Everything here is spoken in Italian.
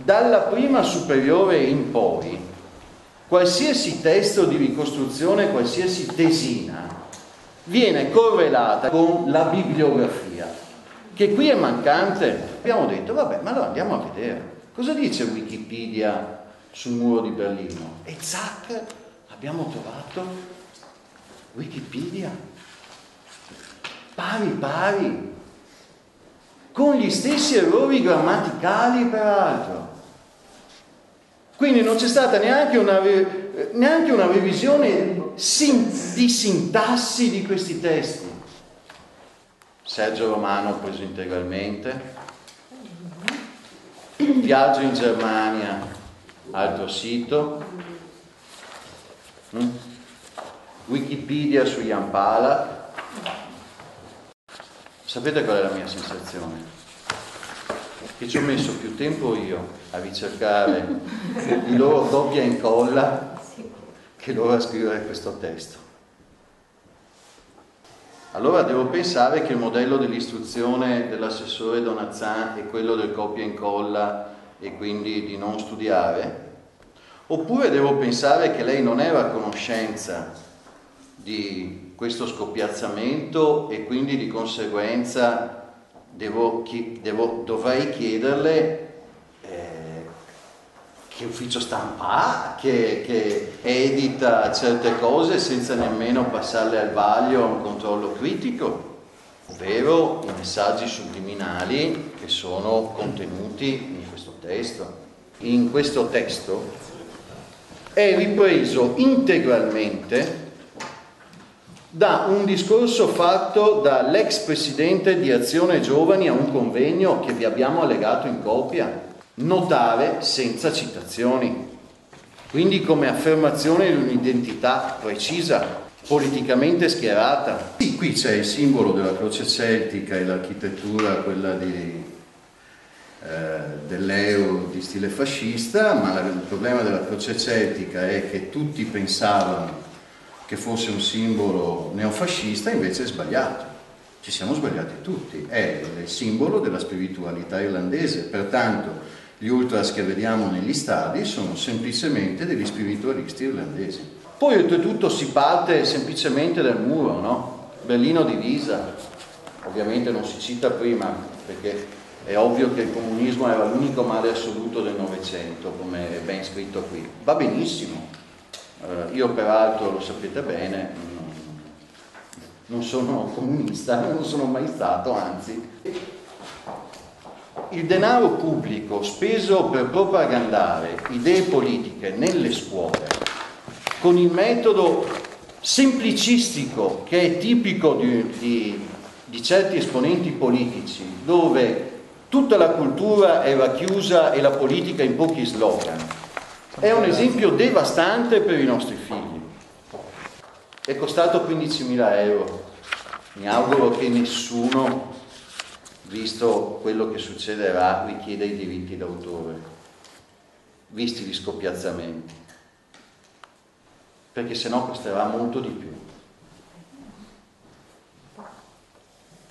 dalla prima superiore in poi, qualsiasi testo di ricostruzione, qualsiasi tesina, viene correlata con la bibliografia, che qui è mancante. Abbiamo detto, vabbè, ma allora andiamo a vedere. Cosa dice Wikipedia sul muro di Berlino? E zac, abbiamo trovato Wikipedia pari, con gli stessi errori grammaticali peraltro. Quindi non c'è stata neanche una revisione di sintassi di questi testi. Sergio Romano preso integralmente, viaggio in Germania, altro sito, Wikipedia su Jan Palach. Sapete qual è la mia sensazione? Che ci ho messo più tempo io a ricercare il loro copia e incolla che loro a scrivere questo testo. Allora devo pensare che il modello dell'istruzione dell'assessore Donazan è quello del copia e incolla e quindi di non studiare? Oppure devo pensare che lei non era a conoscenza di questo scoppiazzamento e quindi di conseguenza dovrei chiederle che ufficio stampa ha, che edita certe cose senza nemmeno passarle al vaglio a un controllo critico, ovvero i messaggi subliminali che sono contenuti in questo testo. In questo testo è ripreso integralmente da un discorso fatto dall'ex presidente di Azione Giovani a un convegno che vi abbiamo allegato in copia. Notare senza citazioni, quindi come affermazione di un'identità precisa, politicamente schierata. Sì, qui c'è il simbolo della croce celtica e l'architettura, quella dell'euro di stile fascista, ma il problema della croce celtica è che tutti pensavano che fosse un simbolo neofascista, invece è sbagliato. Ci siamo sbagliati tutti, è il simbolo della spiritualità irlandese, pertanto gli ultras che vediamo negli stadi sono semplicemente degli spiritualisti irlandesi. Poi oltretutto si parte semplicemente dal muro, no? Berlino divisa, ovviamente non si cita prima perché è ovvio che il comunismo era l'unico male assoluto del Novecento, come è ben scritto qui. Va benissimo, io peraltro lo sapete bene, non sono comunista, non sono mai stato, anzi. Il denaro pubblico speso per propagandare idee politiche nelle scuole con il metodo semplicistico che è tipico di certi esponenti politici, dove tutta la cultura è racchiusa e la politica in pochi slogan, è un esempio devastante per i nostri figli. È costato 15.000 euro. Mi auguro che nessuno, visto quello che succederà, richieda i diritti d'autore, visti gli scoppiazzamenti, perché sennò costerà molto di più.